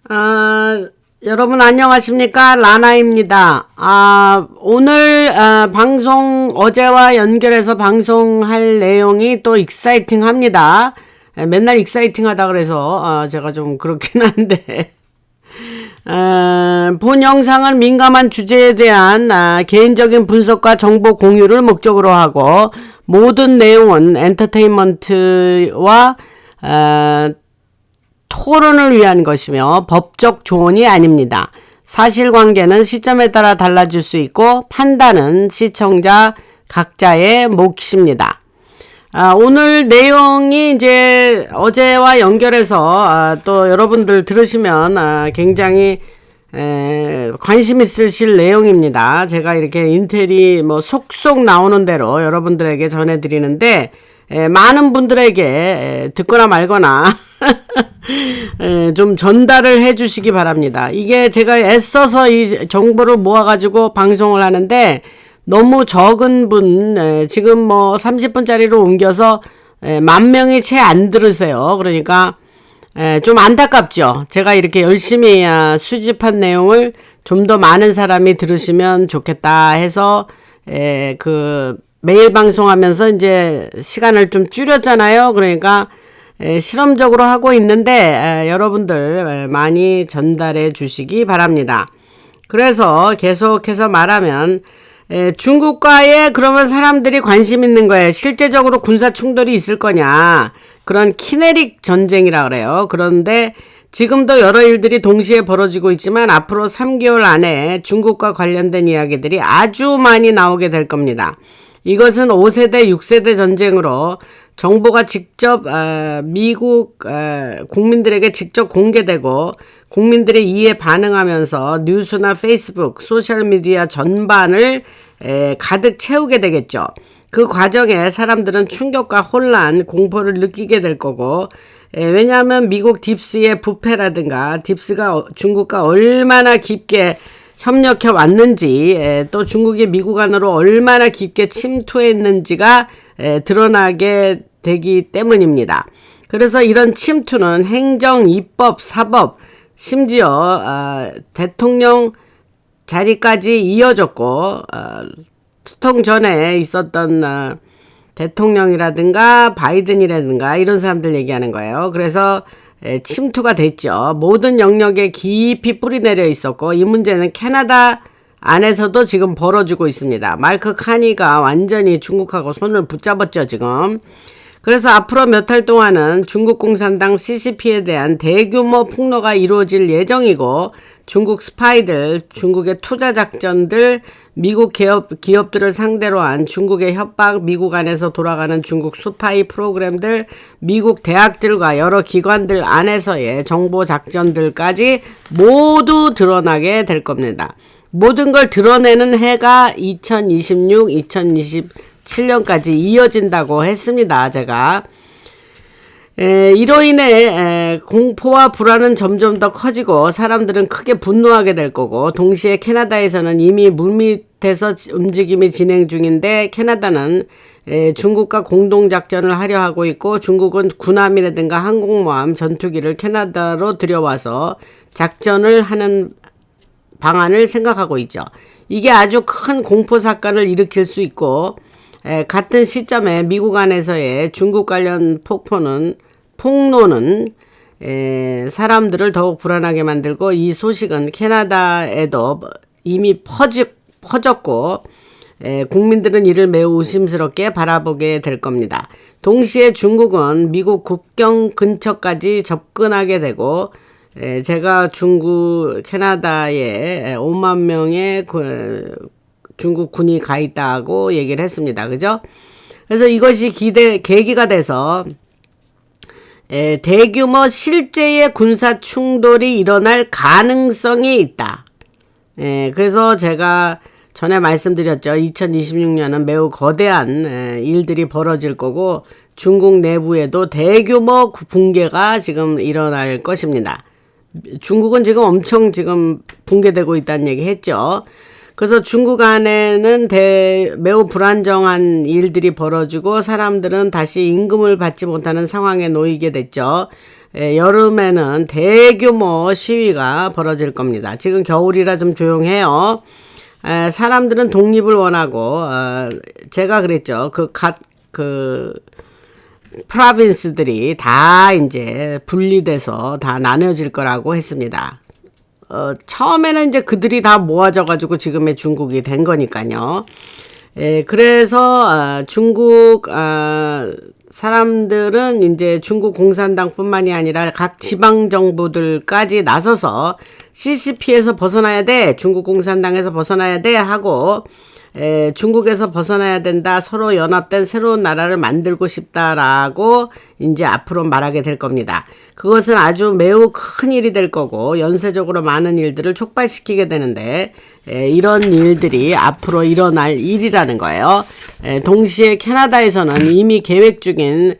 아, 여러분 안녕하십니까? 라나입니다. 오늘 방송 어제와 연결해서 방송할 내용이 또 익사이팅합니다. 맨날 익사이팅하다 그래서 제가 좀 그렇긴 한데 본 영상은 민감한 주제에 대한 개인적인 분석과 정보 공유를 목적으로 하고 모든 내용은 엔터테인먼트와 토론을 위한 것이며 법적 조언이 아닙니다. 사실관계는 시점에 따라 달라질 수 있고 판단은 시청자 각자의 몫입니다. 오늘 내용이 이제 어제와 연결해서 또 여러분들 들으시면 굉장히 관심 있으실 내용입니다. 제가 이렇게 인텔이 뭐 속속 나오는 대로 여러분들에게 전해드리는데 많은 분들에게 듣거나 말거나 좀 전달을 해 주시기 바랍니다. 이게 제가 애써서 이 정보를 모아가지고 방송을 하는데 너무 적은 분, 지금 뭐 30분짜리로 옮겨서 10,000명이 채 안 들으세요. 그러니까 좀 안타깝죠. 제가 이렇게 열심히 수집한 내용을 좀 더 많은 사람이 들으시면 좋겠다 해서 매일 방송하면서 이제 시간을 좀 줄였잖아요. 그러니까 실험적으로 하고 있는데 여러분들 많이 전달해 주시기 바랍니다. 그래서 계속해서 말하면 중국과의 그러면 사람들이 관심 있는 거예요. 실제적으로 군사 충돌이 있을 거냐. 그런 키네릭 전쟁이라 그래요. 그런데 지금도 여러 일들이 동시에 벌어지고 있지만 앞으로 3개월 안에 중국과 관련된 이야기들이 아주 많이 나오게 될 겁니다. 이것은 5세대, 6세대 전쟁으로 정보가 직접 미국 국민들에게 직접 공개되고 국민들의 이에 반응하면서 뉴스나 페이스북, 소셜미디어 전반을 가득 채우게 되겠죠. 그 과정에 사람들은 충격과 혼란, 공포를 느끼게 될 거고 왜냐하면 미국 딥스의 부패라든가 딥스가 중국과 얼마나 깊게 협력해 왔는지 또 중국이 미국 안으로 얼마나 깊게 침투했는지가 드러나게 되기 때문입니다. 그래서 이런 침투는 행정, 입법, 사법, 심지어 대통령 자리까지 이어졌고 소통 전에 있었던 대통령이라든가 바이든이라든가 이런 사람들 얘기하는 거예요. 그래서 침투가 됐죠. 모든 영역에 깊이 뿌리내려 있었고 이 문제는 캐나다 안에서도 지금 벌어지고 있습니다. 마크 카니가 완전히 중국하고 손을 붙잡았죠 지금. 그래서 앞으로 몇 달 동안은 중국 공산당 CCP에 대한 대규모 폭로가 이루어질 예정이고 중국 스파이들, 중국의 투자 작전들, 미국 기업들을 상대로 한 중국의 협박, 미국 안에서 돌아가는 중국 스파이 프로그램들, 미국 대학들과 여러 기관들 안에서의 정보 작전들까지 모두 드러나게 될 겁니다. 모든 걸 드러내는 해가 2026, 2027년까지 이어진다고 했습니다. 제가. 이로 인해 공포와 불안은 점점 더 커지고 사람들은 크게 분노하게 될 거고 동시에 캐나다에서는 이미 물밑에서 움직임이 진행 중인데 캐나다는 중국과 공동작전을 하려 하고 있고 중국은 군함이라든가 항공모함 전투기를 캐나다로 들여와서 작전을 하는 방안을 생각하고 있죠. 이게 아주 큰 공포사건을 일으킬 수 있고 같은 시점에 미국 안에서의 중국 관련 폭로는 사람들을 더욱 불안하게 만들고 이 소식은 캐나다에도 이미 퍼졌고 국민들은 이를 매우 의심스럽게 바라보게 될 겁니다. 동시에 중국은 미국 국경 근처까지 접근하게 되고 제가 캐나다에 5만 명의 중국 군이 가 있다고 얘기를 했습니다. 그죠? 그래서 이것이 계기가 돼서 대규모 실제의 군사 충돌이 일어날 가능성이 있다. 그래서 제가 전에 말씀드렸죠. 2026년은 매우 거대한 일들이 벌어질 거고 중국 내부에도 대규모 붕괴가 지금 일어날 것입니다. 중국은 지금 엄청 지금 붕괴되고 있다는 얘기 했죠. 그래서 중국 안에는 매우 불안정한 일들이 벌어지고 사람들은 다시 임금을 받지 못하는 상황에 놓이게 됐죠. 여름에는 대규모 시위가 벌어질 겁니다. 지금 겨울이라 좀 조용해요. 사람들은 독립을 원하고 제가 그랬죠. 그 프로빈스들이 다 이제 분리돼서 다 나눠질 거라고 했습니다. 처음에는 이제 그들이 다 모아져 가지고 지금의 중국이 된 거니까요. 그래서 중국 사람들은 이제 중국 공산당뿐만이 아니라 각 지방 정부들까지 나서서 CCP에서 벗어나야 돼, 중국 공산당에서 벗어나야 돼 하고 중국에서 벗어나야 된다, 서로 연합된 새로운 나라를 만들고 싶다라고 이제 앞으로 말하게 될 겁니다. 그것은 아주 매우 큰 일이 될 거고 연쇄적으로 많은 일들을 촉발시키게 되는데 이런 일들이 앞으로 일어날 일이라는 거예요. 동시에 캐나다에서는 이미 계획 중인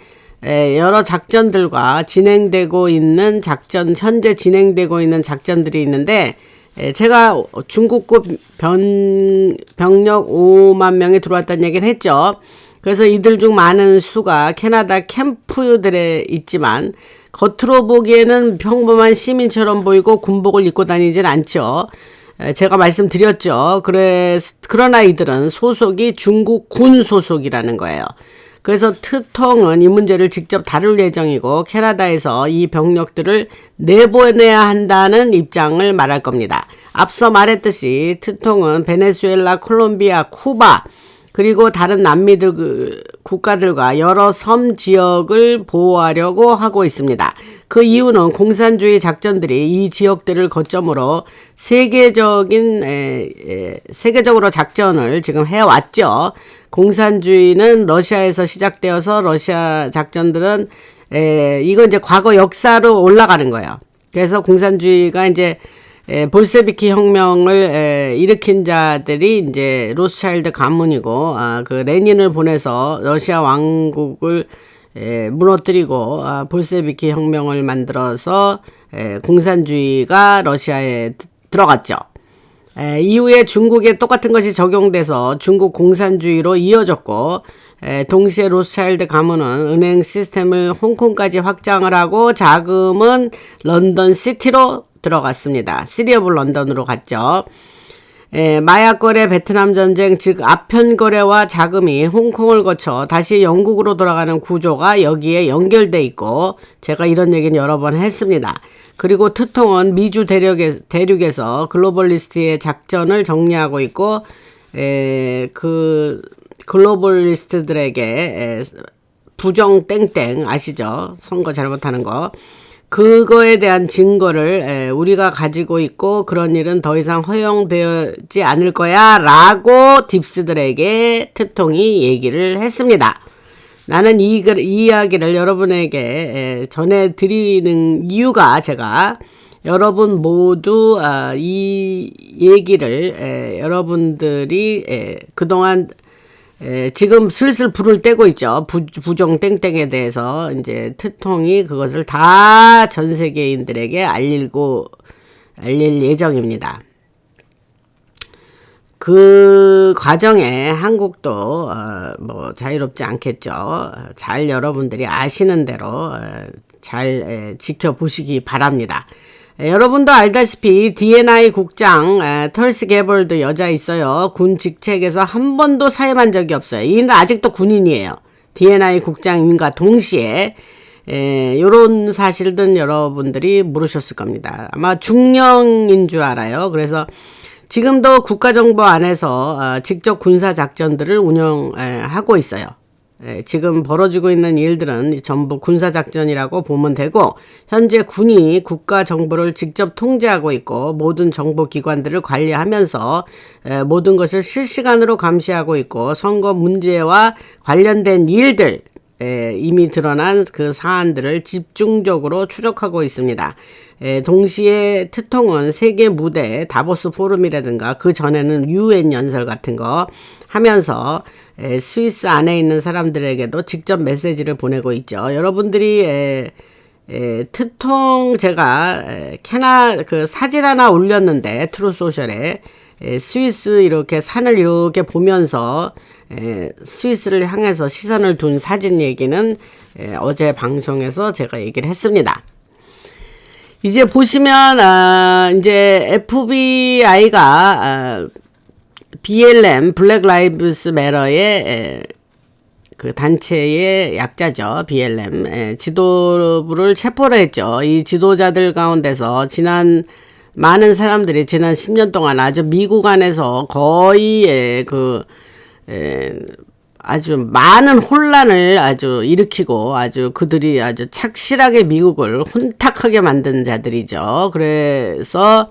여러 작전들과 진행되고 있는 현재 진행되고 있는 작전들이 있는데 제가 중국급 병력 5만 명이 들어왔다는 얘기를 했죠. 그래서 이들 중 많은 수가 캐나다 캠프들에 있지만 겉으로 보기에는 평범한 시민처럼 보이고 군복을 입고 다니진 않죠. 제가 말씀드렸죠. 그러나 이들은 소속이 중국 군 소속이라는 거예요. 그래서 트통은 이 문제를 직접 다룰 예정이고 캐나다에서 이 병력들을 내보내야 한다는 입장을 말할 겁니다. 앞서 말했듯이 트통은 베네수엘라, 콜롬비아, 쿠바 그리고 다른 남미들 국가들과 여러 섬 지역을 보호하려고 하고 있습니다. 그 이유는 공산주의 작전들이 이 지역들을 거점으로 세계적으로 작전을 지금 해왔죠. 공산주의는 러시아에서 시작되어서 러시아 작전들은 이건 이제 과거 역사로 올라가는 거예요. 그래서 공산주의가 이제 볼세비키 혁명을 일으킨 자들이 이제 로스차일드 가문이고 그 레닌을 보내서 러시아 왕국을 무너뜨리고 볼세비키 혁명을 만들어서 공산주의가 러시아에 들어갔죠. 이후에 중국에 똑같은 것이 적용돼서 중국 공산주의로 이어졌고 동시에 로스차일드 가문은 은행 시스템을 홍콩까지 확장을 하고 자금은 런던 시티로 들어갔습니다. 시리 오브 런던으로 갔죠. 마약 거래, 베트남 전쟁, 즉 아편 거래와 자금이 홍콩을 거쳐 다시 영국으로 돌아가는 구조가 여기에 연결돼 있고 제가 이런 얘기는 여러 번 했습니다. 그리고 트통은 미주 대륙에서 글로벌리스트의 작전을 정리하고 있고 그 글로벌리스트들에게 부정 땡땡 아시죠? 선거 잘못하는 거. 그거에 대한 증거를 우리가 가지고 있고 그런 일은 더 이상 허용되지 않을 거야 라고 딥스들에게 트통이 얘기를 했습니다. 나는 이 이야기를 여러분에게 전해드리는 이유가 제가 여러분 모두 이 얘기를 여러분들이 그동안 지금 슬슬 불을 떼고 있죠. 부정 땡땡에 대해서 이제 트통이 그것을 다 전 세계인들에게 알릴 예정입니다. 그 과정에 한국도 뭐 자유롭지 않겠죠. 잘 여러분들이 아시는 대로 잘 지켜보시기 바랍니다. 여러분도 알다시피 D&I 국장 털스 게벌드 여자 있어요. 군 직책에서 한 번도 사임한 적이 없어요. 이는 아직도 군인이에요. D&I 국장님과 동시에 요런 사실은 여러분들이 모르셨을 겁니다. 아마 중령인 줄 알아요. 그래서 지금도 국가정보 안에서 직접 군사작전들을 운영하고 있어요. 지금 벌어지고 있는 일들은 전부 군사작전이라고 보면 되고 현재 군이 국가정보를 직접 통제하고 있고 모든 정보기관들을 관리하면서 모든 것을 실시간으로 감시하고 있고 선거 문제와 관련된 일들 이미 드러난 그 사안들을 집중적으로 추적하고 있습니다. 동시에 트통은 세계 무대 다보스 포럼이라든가 그 전에는 UN 연설 같은 거 하면서 스위스 안에 있는 사람들에게도 직접 메시지를 보내고 있죠. 여러분들이 트통 제가 그 사진 하나 올렸는데 트루소셜에 스위스 이렇게 산을 이렇게 보면서 스위스를 향해서 시선을 둔 사진 얘기는 어제 방송에서 제가 얘기를 했습니다. 이제 보시면 이제 FBI가 BLM 블랙 라이브스 매러의 그 단체의 약자죠. BLM 지도부를 체포를 했죠. 이 지도자들 가운데서 많은 사람들이 지난 10년 동안 아주 미국 안에서 거의 아주 많은 혼란을 아주 일으키고 아주 그들이 아주 착실하게 미국을 혼탁하게 만든 자들이죠. 그래서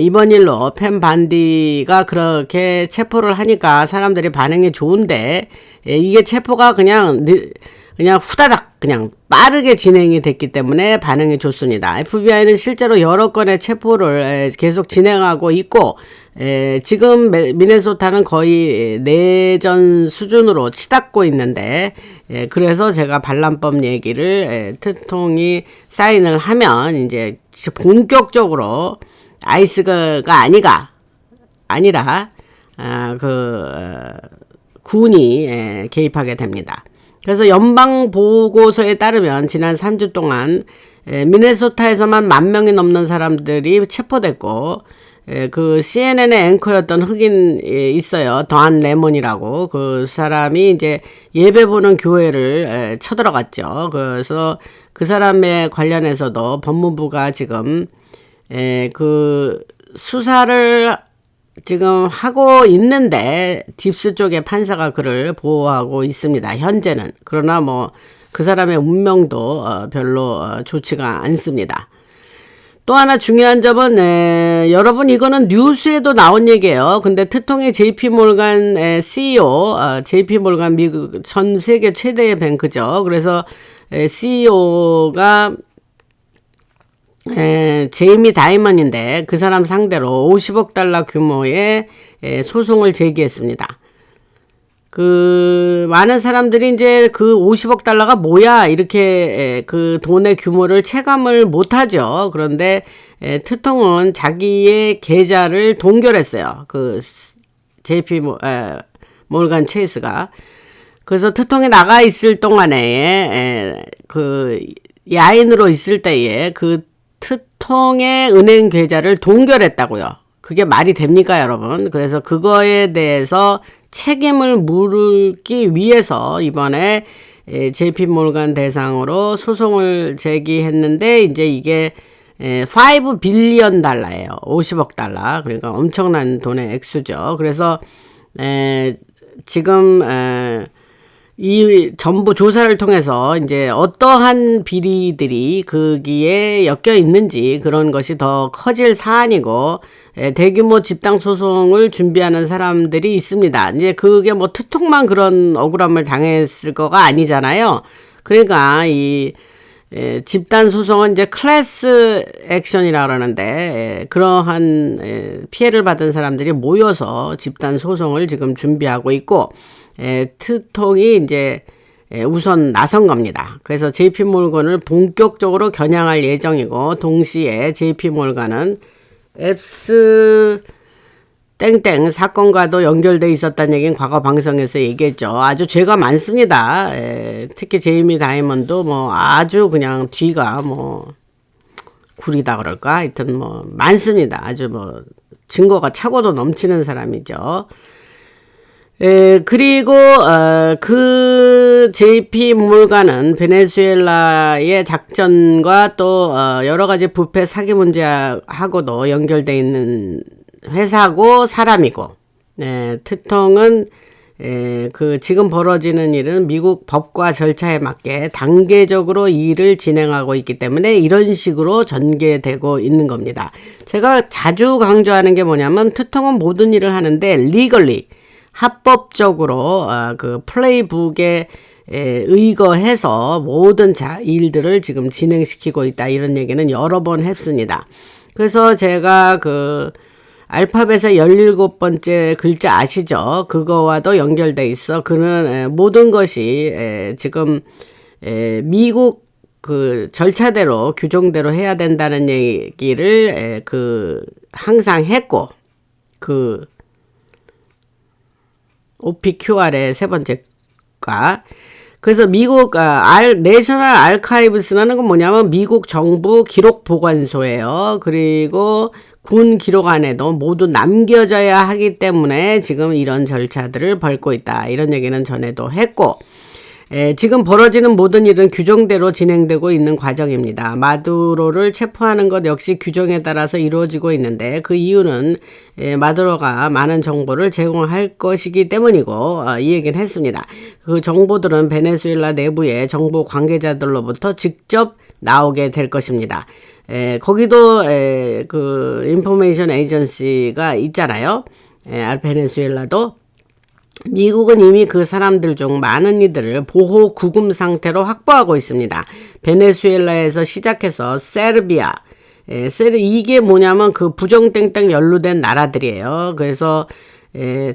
이번 일로 팬 반디가 그렇게 체포를 하니까 사람들이 반응이 좋은데 이게 체포가 그냥 후다닥 그냥 빠르게 진행이 됐기 때문에 반응이 좋습니다. FBI는 실제로 여러 건의 체포를 계속 진행하고 있고 지금 미네소타는 거의 내전 수준으로 치닫고 있는데 그래서 제가 반란법 얘기를 트통이 사인을 하면 이제 본격적으로 아이스가 아니라 군이 개입하게 됩니다. 그래서 연방 보고서에 따르면 지난 3주 동안 미네소타에서만 10,000명이 넘는 사람들이 체포됐고 그 CNN의 앵커였던 흑인이 있어요. 던 레몬이라고. 그 사람이 이제 예배 보는 교회를 쳐들어갔죠. 그래서 그 사람에 관련해서도 법무부가 지금 그 수사를 지금 하고 있는데 딥스 쪽의 판사가 그를 보호하고 있습니다. 현재는. 그러나 뭐 그 사람의 운명도 별로 좋지가 않습니다. 또 하나 중요한 점은 여러분 이거는 뉴스에도 나온 얘기예요. 근데 트통의 JP몰간 CEO, JP몰간 미국 전 세계 최대의 뱅크죠. 그래서 CEO가 제이미 다이먼인데 그 사람 상대로 50억 달러 규모의 소송을 제기했습니다. 그 많은 사람들이 이제 그 50억 달러가 뭐야 이렇게 그 돈의 규모를 체감을 못하죠. 그런데 트통은 자기의 계좌를 동결했어요. 그 JP 몰간 체이스가. 그래서 트통에 나가 있을 동안에 그 야인으로 있을 때에 그 트통의 은행 계좌를 동결했다고요. 그게 말이 됩니까, 여러분? 그래서 그거에 대해서 책임을 물기 위해서 이번에 JP몰간 대상으로 소송을 제기했는데 이제 이게 5 빌리언 달러예요. 50억 달러. 그러니까 엄청난 돈의 액수죠. 그래서 지금 이 전부 조사를 통해서 이제 어떠한 비리들이 거기에 엮여 있는지 그런 것이 더 커질 사안이고 대규모 집단 소송을 준비하는 사람들이 있습니다. 이제 그게 뭐 트통만 그런 억울함을 당했을 거가 아니잖아요. 그러니까 이 집단 소송은 이제 클래스 액션이라 그러는데 그러한 피해를 받은 사람들이 모여서 집단 소송을 지금 준비하고 있고 트통이 이제 우선 나선 겁니다. 그래서 JP몰간을 본격적으로 겨냥할 예정이고 동시에 JP몰간은 앱스 땡땡 사건과도 연결돼 있었다는 얘기는 과거 방송에서 얘기했죠. 아주 죄가 많습니다. 특히 제이미 다이먼도 뭐 아주 그냥 뒤가 뭐 구리다 그럴까? 하여튼 뭐 많습니다. 아주 뭐 증거가 차고도 넘치는 사람이죠. 그리고 그 JP몰간은 베네수엘라의 작전과 또 여러 가지 부패 사기 문제하고도 연결돼 있는 회사고 사람이고 트통은 그 지금 벌어지는 일은 미국 법과 절차에 맞게 단계적으로 일을 진행하고 있기 때문에 이런 식으로 전개되고 있는 겁니다. 제가 자주 강조하는 게 뭐냐면 트통은 모든 일을 하는데 legally 합법적으로 그 플레이북에 의거해서 모든 일들을 지금 진행시키고 있다 이런 얘기는 여러 번 했습니다. 그래서 제가 그 알파벳의 17번째 글자 아시죠? 그거와도 연결돼 있어. 그는 모든 것이 지금 미국 그 절차대로 규정대로 해야 된다는 얘기를 그 항상 했고 그 OPQR의 세 번째가 그래서 미국 내셔널 아카이브스라는 건 뭐냐면 미국 정부 기록 보관소예요. 그리고 군 기록안에도 모두 남겨져야 하기 때문에 지금 이런 절차들을 밟고 있다. 이런 얘기는 전에도 했고, 지금 벌어지는 모든 일은 규정대로 진행되고 있는 과정입니다. 마두로를 체포하는 것 역시 규정에 따라서 이루어지고 있는데 그 이유는 마두로가 많은 정보를 제공할 것이기 때문이고 이 얘기는 했습니다. 그 정보들은 베네수엘라 내부의 정보 관계자들로부터 직접 나오게 될 것입니다. 거기도 그 인포메이션 에이전시가 있잖아요. 베네수엘라도. 미국은 이미 그 사람들 중 많은 이들을 보호 구금 상태로 확보하고 있습니다. 베네수엘라에서 시작해서 세르비아, 이게 뭐냐면 그 부정땡땡 연루된 나라들이에요. 그래서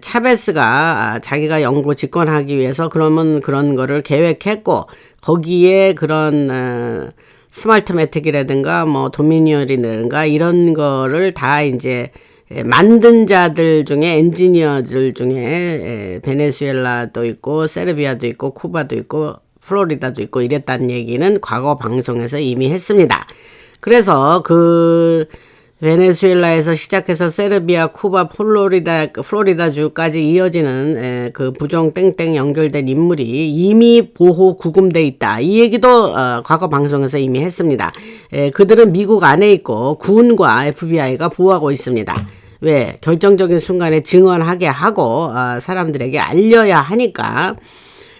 차베스가 자기가 영구 집권하기 위해서 그러면 그런 거를 계획했고 거기에 그런 스마트매틱이라든가 뭐 도미니언이라든가 이런 거를 다 이제 만든 자들 중에 엔지니어들 중에 베네수엘라도 있고 세르비아도 있고 쿠바도 있고 플로리다도 있고 이랬다는 얘기는 과거 방송에서 이미 했습니다. 그래서 그 베네수엘라에서 시작해서 세르비아, 쿠바, 플로리다주까지 이어지는 그 부정 땡땡 연결된 인물이 이미 보호 구금돼 있다. 이 얘기도 과거 방송에서 이미 했습니다. 그들은 미국 안에 있고 군과 FBI가 보호하고 있습니다. 왜? 결정적인 순간에 증언하게 하고 사람들에게 알려야 하니까.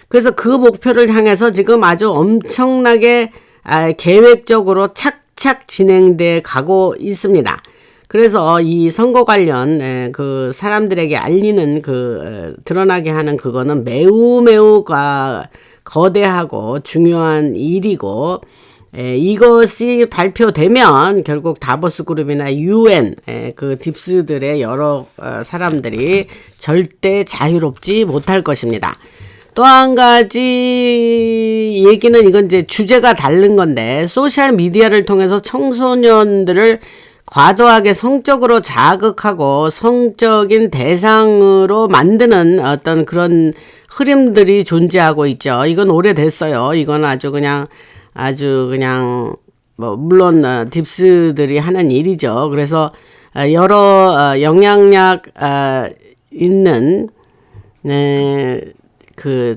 그래서 그 목표를 향해서 지금 아주 엄청나게 계획적으로 착착 진행돼 가고 있습니다. 그래서 이 선거 관련 그 사람들에게 알리는 드러나게 하는 그거는 매우 거대하고 중요한 일이고, 이것이 발표되면 결국 다보스 그룹이나 UN 그 딥스들의 여러 사람들이 절대 자유롭지 못할 것입니다. 또 한 가지 얘기는 이건 이제 주제가 다른 건데, 소셜 미디어를 통해서 청소년들을 과도하게 성적으로 자극하고 성적인 대상으로 만드는 어떤 그런 흐름들이 존재하고 있죠. 이건 오래됐어요. 이건 아주 그냥 뭐 물론 딥스들이 하는 일이죠. 그래서 여러 영향력 있는 그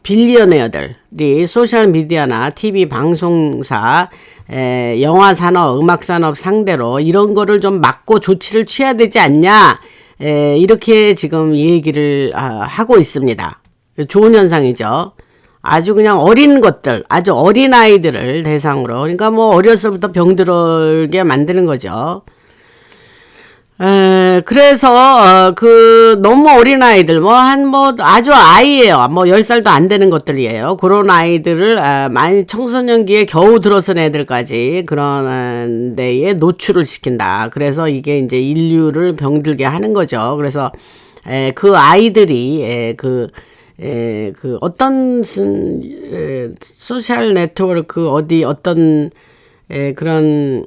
빌리어네어들이 소셜미디어나 TV 방송사, 영화산업, 음악산업 상대로 이런 거를 좀 막고 조치를 취해야 되지 않냐, 이렇게 지금 얘기를 하고 있습니다. 좋은 현상이죠. 아주 그냥 어린 것들, 아주 어린 아이들을 대상으로, 그러니까 뭐 어려서부터 병들게 만드는 거죠. 그래서 너무 어린 아이들, 아주 아이예요. 10살도 안 되는 것들이에요. 그런 아이들을 많이 청소년기에 겨우 들어선 애들까지 그런 데에 노출을 시킨다. 그래서 이게 이제 인류를 병들게 하는 거죠. 그래서 그 아이들이 어떤 소셜 네트워크 어떤 그런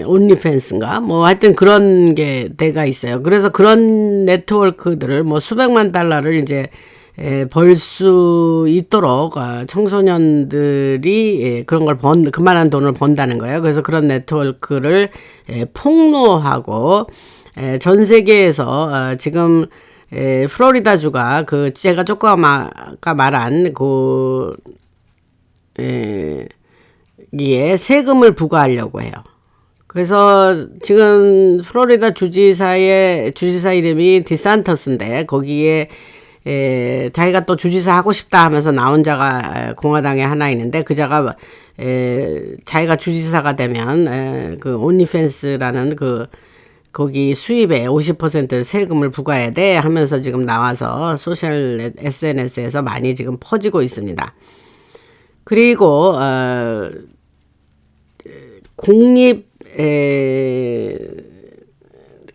온리팬스인가 하여튼 그런 게 데가 있어요. 그래서 그런 네트워크들을 수백만 달러를 이제 벌 수 있도록 청소년들이 그런 걸 그만한 돈을 번다는 거예요. 그래서 그런 네트워크를 폭로하고 전 세계에서 지금 플로리다주가 제가 조금 아까 말한 이에 세금을 부과하려고 해요. 그래서 지금 플로리다 주지사 이름이 디산터스인데 거기에 자기가 또 주지사 하고 싶다 하면서 나온 자가 공화당에 하나 있는데, 그 자가 자기가 주지사가 되면 그 온리팬스라는 거기 수입의 50% 세금을 부과해야 돼 하면서 지금 나와서 소셜 SNS에서 많이 지금 퍼지고 있습니다. 그리고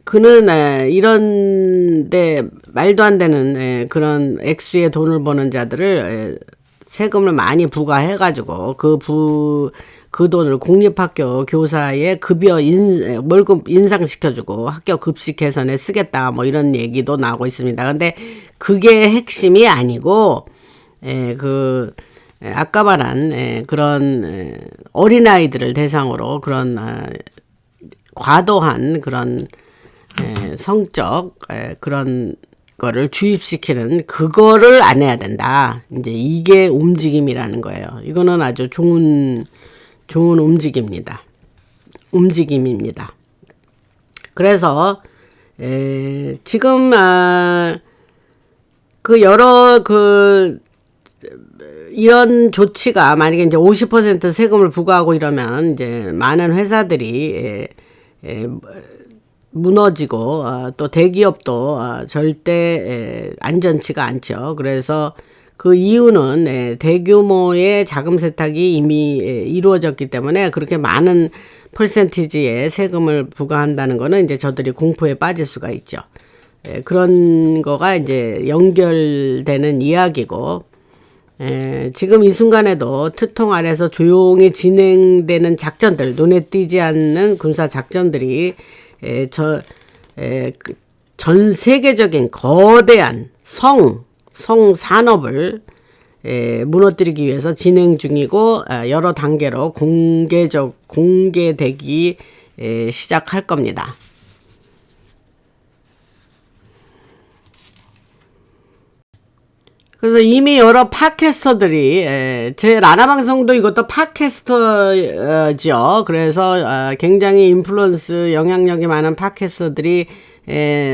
그는 이런데 말도 안 되는 그런 액수의 돈을 버는 자들을 세금을 많이 부과해가지고 그 돈을 공립학교 교사의 급여 월급 인상시켜주고 학교 급식 개선에 쓰겠다 뭐 이런 얘기도 나오고 있습니다. 근데 그게 핵심이 아니고 아까 말한 그런 어린아이들을 대상으로 그런 과도한 그런 성적 그런 거를 주입시키는 그거를 안 해야 된다. 이제 이게 움직임이라는 거예요. 이거는 아주 좋은 움직임입니다. 그래서 지금 그 여러 이런 조치가 만약에 이제 50% 세금을 부과하고 이러면 이제 많은 회사들이 무너지고 또 대기업도 절대 안전치가 않죠. 그래서 그 이유는 대규모의 자금 세탁이 이미 이루어졌기 때문에 그렇게 많은 퍼센티지의 세금을 부과한다는 거는 이제 저들이 공포에 빠질 수가 있죠. 그런 거가 이제 연결되는 이야기고 지금 이 순간에도 트통 아래서 조용히 진행되는 작전들, 눈에 띄지 않는 군사 작전들이 전 세계적인 거대한 성산업을 무너뜨리기 위해서 진행 중이고 여러 단계로 공개되기 시작할 겁니다. 그래서 이미 여러 팟캐스터들이 제 라나 방송도 이것도 팟캐스터죠. 그래서 굉장히 인플루언스 영향력이 많은 팟캐스터들이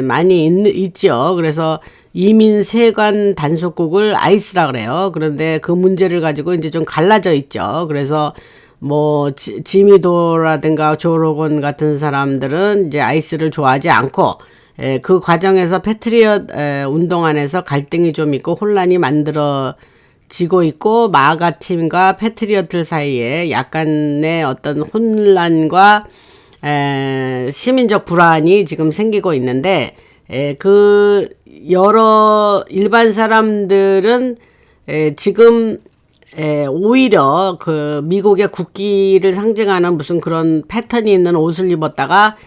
많이 있죠. 그래서 이민 세관 단속국을 아이스라 그래요. 그런데 그 문제를 가지고 이제 좀 갈라져 있죠. 그래서 뭐 지미도라든가 조 로건 같은 사람들은 이제 아이스를 좋아하지 않고 그 과정에서 패트리엇 운동 안에서 갈등이 좀 있고 혼란이 만들어지고 있고 마가 팀과 패트리엇들 사이에 약간의 어떤 혼란과 시민적 불안이 지금 생기고 있는데 그 여러 일반 사람들은 지금 오히려 그 미국의 국기를 상징하는 무슨 그런 패턴이 있는 옷을 입었다가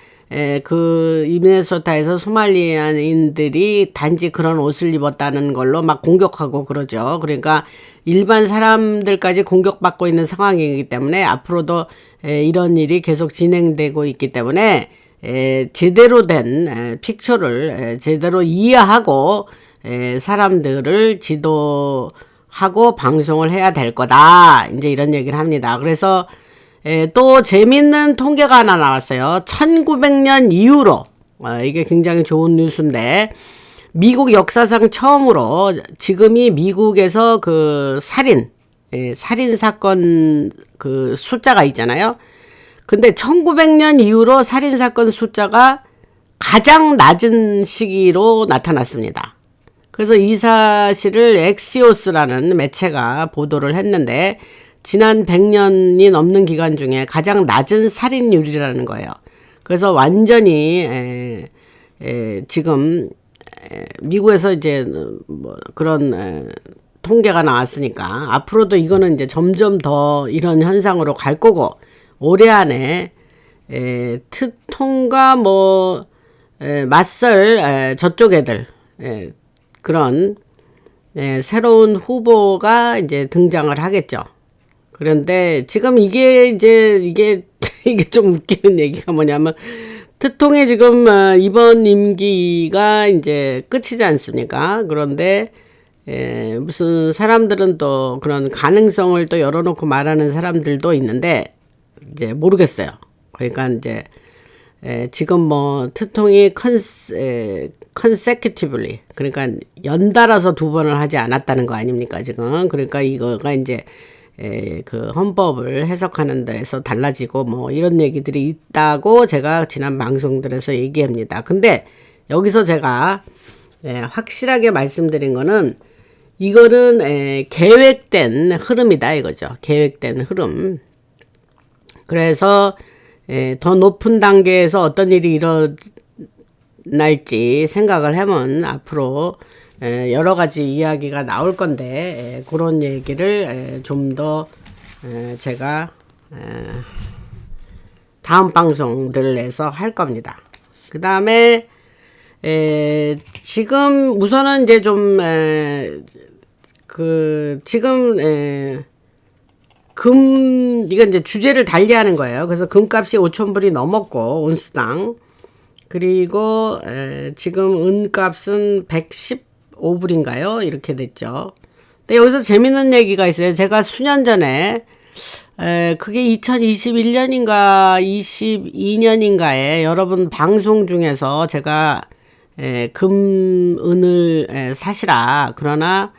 그 미네소타에서 소말리아인들이 단지 그런 옷을 입었다는 걸로 막 공격하고 그러죠. 그러니까 일반 사람들까지 공격받고 있는 상황이기 때문에 앞으로도 이런 일이 계속 진행되고 있기 때문에 제대로 된 픽처를 제대로 이해하고 사람들을 지도하고 방송을 해야 될 거다. 이제 이런 얘기를 합니다. 그래서 또 재밌는 통계가 하나 나왔어요. 1900년 이후로 이게 굉장히 좋은 뉴스인데 미국 역사상 처음으로 지금이 미국에서 그 살인 사건 그 숫자가 있잖아요. 근데 1900년 이후로 살인 사건 숫자가 가장 낮은 시기로 나타났습니다. 그래서 이 사실을 엑시오스라는 매체가 보도를 했는데 지난 100년이 넘는 기간 중에 가장 낮은 살인율이라는 거예요. 그래서 완전히 지금 미국에서 이제 뭐 그런 통계가 나왔으니까 앞으로도 이거는 이제 점점 더 이런 현상으로 갈 거고 올해 안에 트통과 뭐 맞설 저쪽 애들 그런 새로운 후보가 이제 등장을 하겠죠. 그런데 지금 이게 좀 웃기는 얘기가 뭐냐면 트통의 지금 이번 임기가 이제 끝이지 않습니까? 그런데 무슨 사람들은 또 그런 가능성을 또 열어놓고 말하는 사람들도 있는데 이제 모르겠어요. 그러니까 이제 지금 뭐 트통이 consecutively 그러니까 연달아서 2번을 하지 않았다는 거 아닙니까 지금? 그러니까 이거가 이제 그 헌법을 해석하는 데에서 달라지고 뭐 이런 얘기들이 있다고 제가 지난 방송들에서 얘기합니다. 근데 여기서 제가 확실하게 말씀드린 거는 이거는 계획된 흐름이다 이거죠. 계획된 흐름. 그래서 더 높은 단계에서 어떤 일이 일어날지 생각을 하면 앞으로 여러 가지 이야기가 나올 건데 그런 얘기를 좀 더 제가 다음 방송들에서 할 겁니다. 그 다음에 지금 우선은 이제 좀 지금 이건 이제 주제를 달리하는 거예요. 그래서 금값이 5,000불이 넘었고 온스당, 그리고 지금 은값은 115불인가요? 이렇게 됐죠. 근데 여기서 재밌는 얘기가 있어요. 제가 수년 전에 그게 2021년인가 22년인가에 여러분 방송 중에서 제가 금은을 사시라, 그러나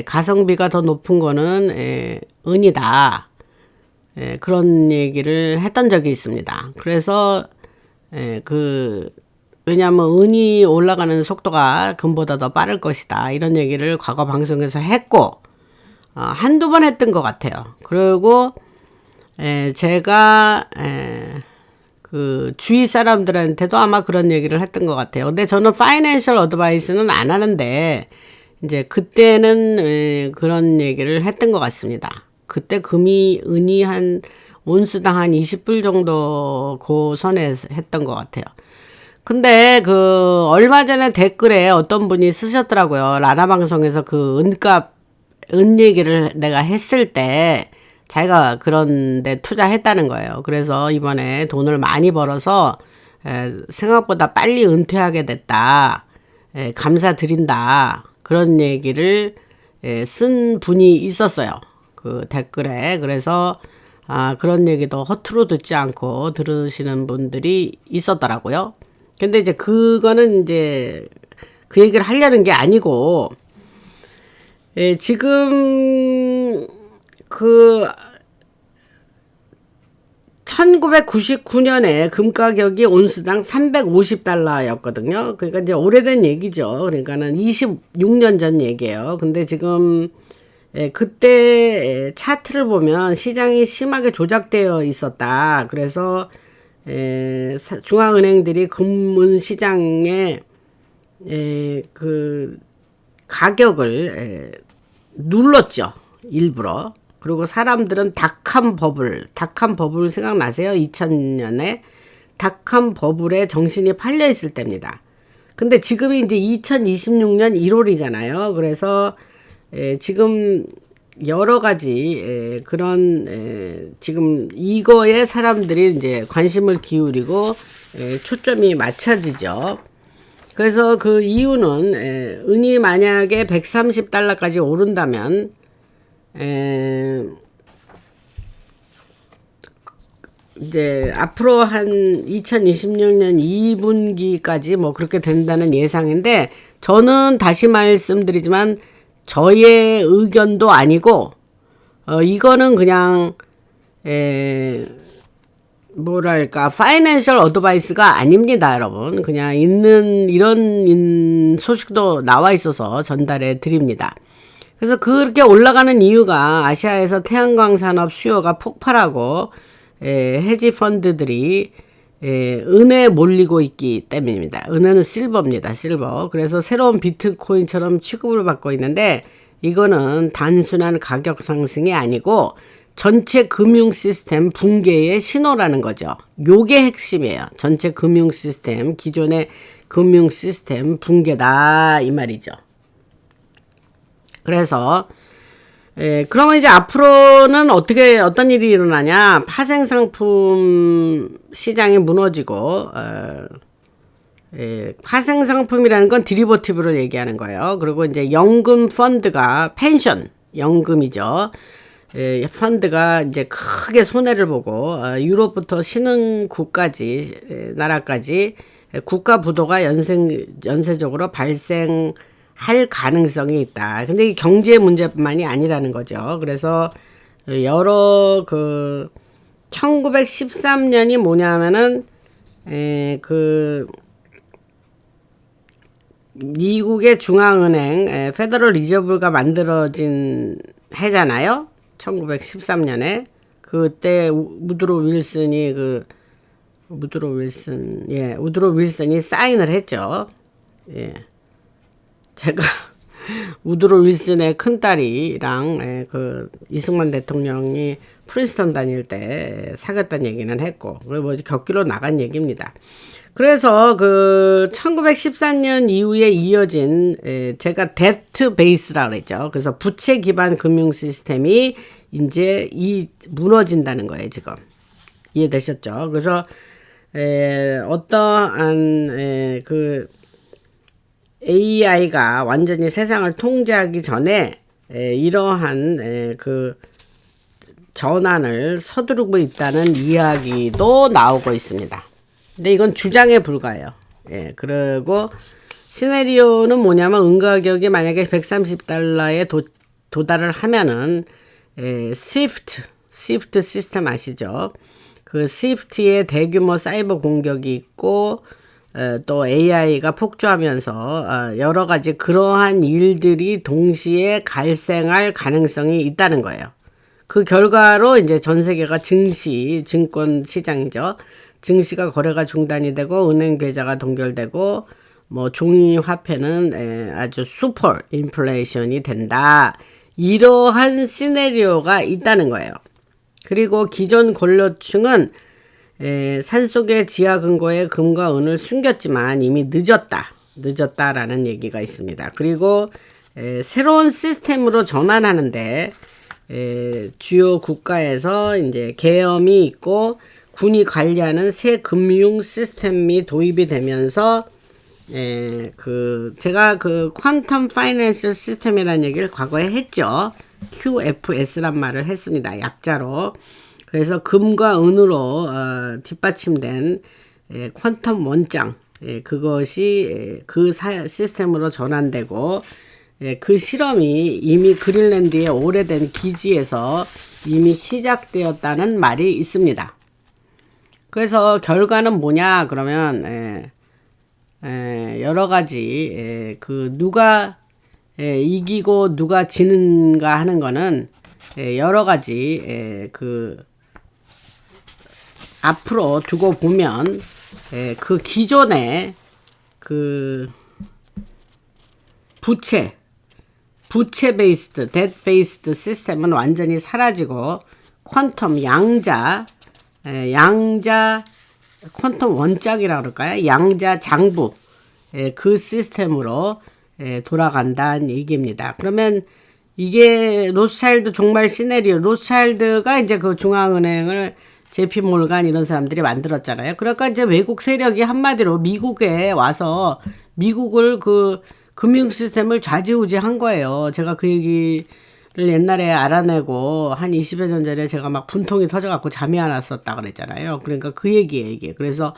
가성비가 더 높은 거는 은이다, 그런 얘기를 했던 적이 있습니다. 그래서 왜냐하면 은이 올라가는 속도가 금보다 더 빠를 것이다, 이런 얘기를 과거 방송에서 했고, 한두 번 했던 것 같아요. 그리고 제가 그 주위 사람들한테도 아마 그런 얘기를 했던 것 같아요. 근데 저는 파이낸셜 어드바이스는 안 하는데 이제 그때는 그런 얘기를 했던 것 같습니다. 그때 은이 한 온수당 한 20불 정도 그 선에 했던 것 같아요. 근데 얼마 전에 댓글에 어떤 분이 쓰셨더라고요. 라라방송에서 은 얘기를 내가 했을 때 자기가 그런 데 투자했다는 거예요. 그래서 이번에 돈을 많이 벌어서 생각보다 빨리 은퇴하게 됐다, 감사드린다, 그런 얘기를 쓴 분이 있었어요, 그 댓글에. 그래서 그런 얘기도 허투루 듣지 않고 들으시는 분들이 있었더라고요. 근데 이제 그거는 이제 그 얘기를 하려는 게 아니고, 지금 1999년에 금 가격이 온수당 350달러였거든요. 그러니까 이제 오래된 얘기죠. 그러니까는 26년 전 얘기예요. 근데 지금 그때 차트를 보면 시장이 심하게 조작되어 있었다. 그래서 중앙은행들이 금은 시장에 그 가격을 눌렀죠, 일부러. 그리고 사람들은 닷컴 버블 생각나세요? 2000년에 닷컴 버블에 정신이 팔려 있을 때입니다. 근데 지금이 이제 2026년 1월이잖아요. 그래서 지금 여러 가지 그런 지금 이거에 사람들이 이제 관심을 기울이고 초점이 맞춰지죠. 그래서 그 이유는 은이 만약에 130달러까지 오른다면 이제 앞으로 한 2026년 2분기까지 뭐 그렇게 된다는 예상인데, 저는 다시 말씀드리지만 저의 의견도 아니고 이거는 그냥 뭐랄까 파이낸셜 어드바이스가 아닙니다, 여러분. 그냥 이런 소식도 나와 있어서 전달해 드립니다. 그래서 그렇게 올라가는 이유가 아시아에서 태양광 산업 수요가 폭발하고 헤지 펀드들이 은에 몰리고 있기 때문입니다. 은은 실버입니다, 실버. 그래서 새로운 비트코인처럼 취급을 받고 있는데, 이거는 단순한 가격 상승이 아니고 전체 금융 시스템 붕괴의 신호라는 거죠. 요게 핵심이에요. 전체 금융 시스템, 기존의 금융 시스템 붕괴다, 이 말이죠. 그래서 그러면 이제 앞으로는 어떤 일이 일어나냐? 파생상품 시장이 무너지고, 파생상품이라는 건 디리버티브를 얘기하는 거예요. 그리고 이제 연금 펀드가, 펜션, 연금이죠. 펀드가 이제 크게 손해를 보고, 유럽부터 신흥국까지, 나라까지 국가 부도가 연쇄적으로 발생할 가능성이 있다. 근데 이 경제 문제뿐만이 아니라는 거죠. 그래서 여러 1913년이 뭐냐면은 미국의 중앙은행 페더럴 리저브가 만들어진 해잖아요. 1913년에 그때 우드로 윌슨이 사인을 했죠. 예. 제가 우드로 윌슨의 큰딸이랑 그 이승만 대통령이 프린스턴 다닐 때 사귀었다는 얘기는 했고, 뭐 격기로 나간 얘기입니다. 그래서 그 1914년 이후에 이어진 제가 데트 베이스라 그랬죠. 그래서 부채 기반 금융 시스템이 이제 무너진다는 거예요, 지금. 이해되셨죠? 그래서 어떠한 그 AI가 완전히 세상을 통제하기 전에 이러한 그 전환을 서두르고 있다는 이야기도 나오고 있습니다. 근데 이건 주장에 불과해요. 그리고 시나리오는 뭐냐면 은가격이 만약에 $130에 도달을 하면은 스위프트 시스템 아시죠? 그 스위프트에 대규모 사이버 공격이 있고 또 AI가 폭주하면서 여러 가지 그러한 일들이 동시에 발생할 가능성이 있다는 거예요. 그 결과로 이제 전 세계가 증권 시장이죠. 증시가 거래가 중단이 되고 은행 계좌가 동결되고 뭐 종이 화폐는 아주 슈퍼 인플레이션이 된다. 이러한 시나리오가 있다는 거예요. 그리고 기존 권력층은 산속의 지하 근거에 금과 은을 숨겼지만 이미 늦었다라는 얘기가 있습니다. 그리고 새로운 시스템으로 전환하는데 주요 국가에서 이제 계엄이 있고 군이 관리하는 새 금융 시스템이 도입이 되면서 제가 그 퀀텀 파이낸셜 시스템이라는 얘기를 과거에 했죠. QFS란 말을 했습니다. 약자로. 그래서 금과 은으로 뒷받침된 퀀텀 원장 그것이 그 시스템으로 전환되고 그 실험이 이미 그린란드의 오래된 기지에서 이미 시작되었다는 말이 있습니다. 그래서 결과는 뭐냐 그러면 여러 가지 누가 이기고 누가 지는가 하는 거는 여러 가지 앞으로 두고 보면 그 기존의 그 부채 베이스드, 뎃 베이스드 시스템은 완전히 사라지고 퀀텀 양자 퀀텀 원짝이라고 그럴까요? 양자 장부 그 시스템으로 돌아간다는 얘기입니다. 그러면 이게 로스차일드 종말 시나리오, 로스차일드가 이제 그 중앙은행을 JP 몰간 이런 사람들이 만들었잖아요. 그러니까 이제 외국 세력이 한마디로 미국에 와서 미국을 그 금융 시스템을 좌지우지한 거예요. 제가 그 얘기를 옛날에 알아내고 한 20여 년 전에 제가 막 분통이 터져갖고 잠이 안 왔었다 그랬잖아요. 그러니까 그 얘기예요, 이게. 그래서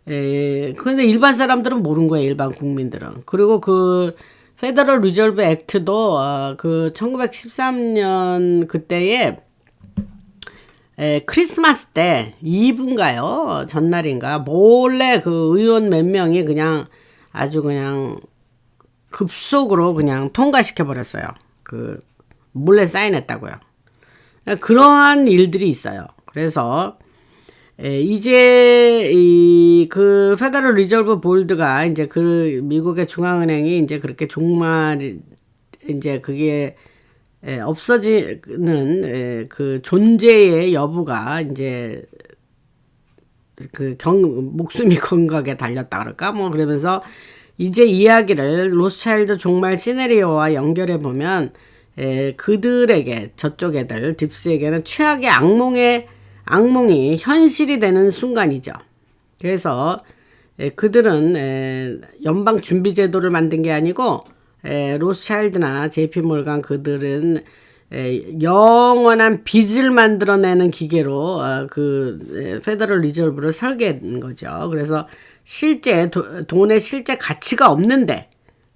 근데 일반 사람들은 모르는 거예요, 일반 국민들은. 그리고 그 페더럴 리저브 액트도 그 1913년 그때에 크리스마스 때 이브인가요? 전날인가 몰래 그 의원 몇 명이 그냥 아주 그냥 급속으로 그냥 통과시켜 버렸어요. 그 몰래 사인했다고요. 그러한 일들이 있어요. 그래서 이제 그 페더럴 리저브 보드가 이제 그 미국의 중앙은행이 이제 그렇게 종말 이제 그게 없어지는 그 존재의 여부가 이제 그 목숨이 건강에 달렸다 그럴까 뭐 그러면서 이제 이야기를 로스차일드 종말 시나리오와 연결해 보면 그들에게 저쪽 애들 딥스에게는 최악의 악몽이 현실이 되는 순간이죠. 그래서 그들은 연방준비제도를 만든 게 아니고 로스차일드나 JP 몰간 그들은 영원한 빚을 만들어내는 기계로 그 페더럴 리저브를 설계한 거죠. 그래서 실제 돈의 실제 가치가 없는데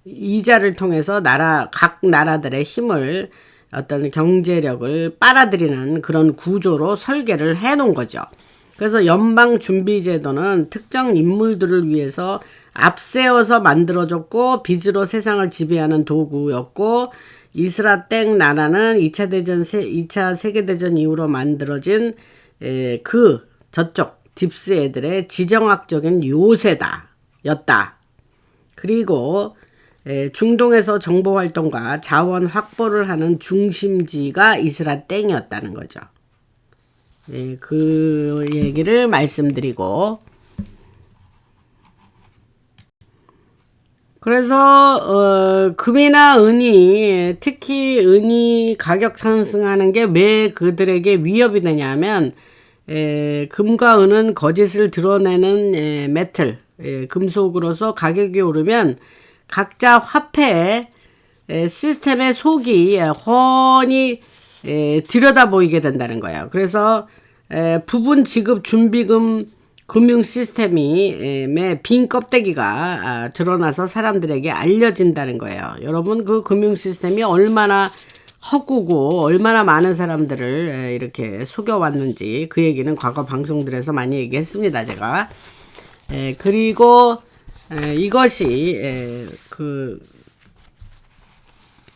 이자를 통해서 각 나라들의 힘을 어떤 경제력을 빨아들이는 그런 구조로 설계를 해 놓은 거죠. 그래서 연방준비제도는 특정 인물들을 위해서 앞세워서 만들어졌고 빚으로 세상을 지배하는 도구였고 이스라땡 나라는 2차 세계대전 이후로 만들어진 저쪽 딥스 애들의 지정학적인 요새다 였다. 그리고 중동에서 정보 활동과 자원 확보를 하는 중심지가 이스라땡이었다는 거죠. 그 얘기를 말씀드리고, 그래서 금이나 은이, 특히 은이 가격 상승하는 게 왜 그들에게 위협이 되냐면, 금과 은은 거짓을 드러내는 메틀, 금속으로서 가격이 오르면 각자 화폐 시스템의 속이 훤히 들여다 보이게 된다는 거예요. 그래서 부분 지급 준비금 금융 시스템이 빈 껍데기가 드러나서 사람들에게 알려진다는 거예요. 여러분, 그 금융 시스템이 얼마나 헛구고 얼마나 많은 사람들을 이렇게 속여왔는지 그 얘기는 과거 방송들에서 많이 얘기했습니다. 제가. 그리고 이것이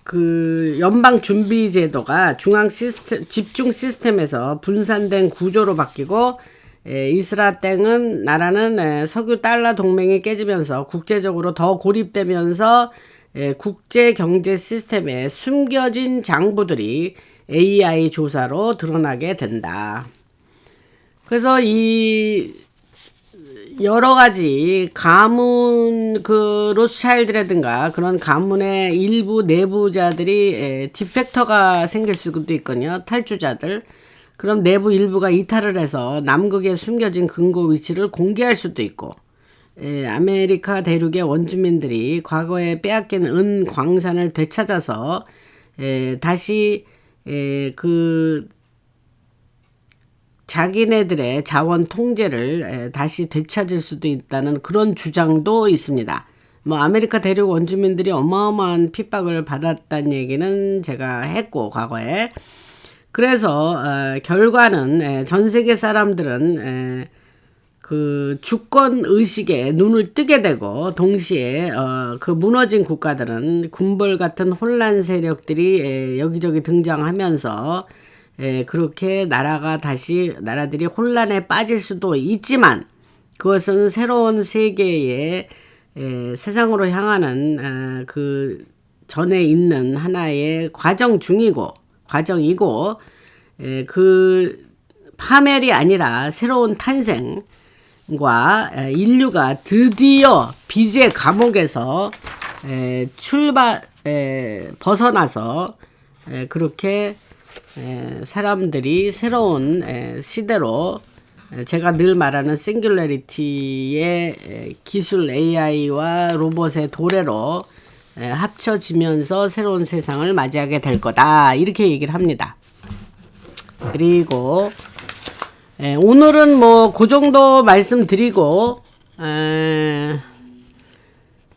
그 연방준비제도가 중앙 시스템, 집중 시스템에서 분산된 구조로 바뀌고, 이스라땡은 나라는 석유 달러 동맹이 깨지면서 국제적으로 더 고립되면서 국제 경제 시스템에 숨겨진 장부들이 AI 조사로 드러나게 된다. 그래서 이 여러 가지 가문, 그 로스차일드라든가 그런 가문의 일부 내부자들이 디펙터가 생길 수도 있거든요. 탈주자들. 그럼 내부 일부가 이탈을 해서 남극에 숨겨진 금고 위치를 공개할 수도 있고, 아메리카 대륙의 원주민들이 과거에 빼앗긴 은 광산을 되찾아서 다시 그 자기네들의 자원 통제를 다시 되찾을 수도 있다는 그런 주장도 있습니다. 뭐 아메리카 대륙 원주민들이 어마어마한 핍박을 받았다는 얘기는 제가 했고, 과거에. 그래서 결과는 전 세계 사람들은 그 주권 의식에 눈을 뜨게 되고, 동시에 그 무너진 국가들은 군벌 같은 혼란 세력들이 여기저기 등장하면서 그렇게 나라들이 혼란에 빠질 수도 있지만, 그것은 새로운 세계의 세상으로 향하는 그 전에 있는 하나의 과정이고, 그 파멸이 아니라 새로운 탄생과 인류가 드디어 빚의 감옥에서 벗어나서 그렇게 사람들이 새로운 시대로, 제가 늘 말하는 싱귤러리티의 기술 AI와 로봇의 도래로 합쳐지면서 새로운 세상을 맞이하게 될 거다, 이렇게 얘기를 합니다. 그리고 오늘은 뭐 그 정도 말씀드리고,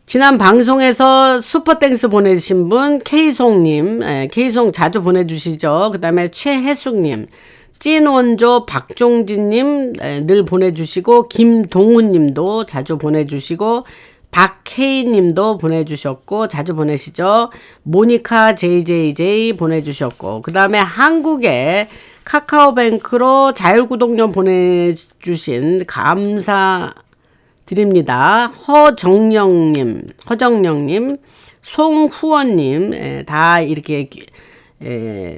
지난 방송에서 슈퍼땡스 보내주신 분 K송님, K송 자주 보내주시죠. 그 다음에 최혜숙님, 찐원조 박종진님 늘 보내주시고, 김동훈님도 자주 보내주시고, 박혜인님도 보내주셨고, 자주 보내시죠. 모니카 JJJ 보내주셨고, 그 다음에 한국에 카카오뱅크로 자율구독료 보내주신 감사드립니다. 허정영님, 송후원님, 다 이렇게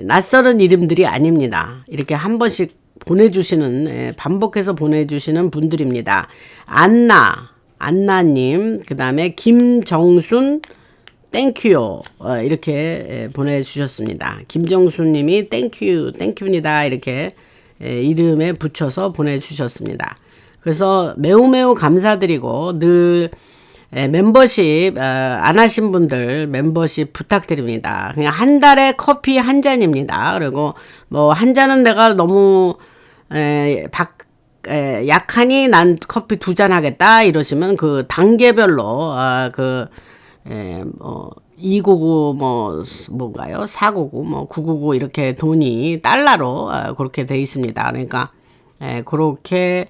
낯설은 이름들이 아닙니다. 이렇게 한 번씩 보내주시는, 반복해서 보내주시는 분들입니다. 안나님, 그 다음에 김정순, 땡큐요, 이렇게 보내주셨습니다. 김정순님이 땡큐입니다, 이렇게 이름에 붙여서 보내주셨습니다. 그래서 매우 감사드리고, 늘 멤버십 안 하신 분들 멤버십 부탁드립니다. 그냥 한 달에 커피 한 잔입니다. 그리고 뭐 한 잔은 내가 너무 약하니 난 커피 2잔 하겠다 이러시면 그 단계별로 299 뭔가요? 499 999 이렇게 돈이 달러로 그렇게 돼 있습니다. 그러니까 그렇게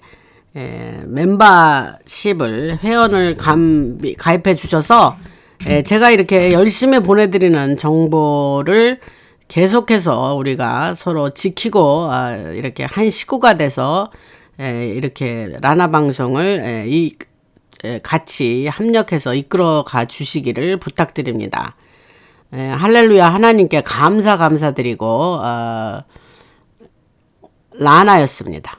멤버십을, 회원을 가입해 주셔서 제가 이렇게 열심히 보내드리는 정보를 계속해서 우리가 서로 지키고 이렇게 한 식구가 돼서 이렇게 라나 방송을 같이 합력해서 이끌어가 주시기를 부탁드립니다. 할렐루야. 하나님께 감사드리고 라나였습니다.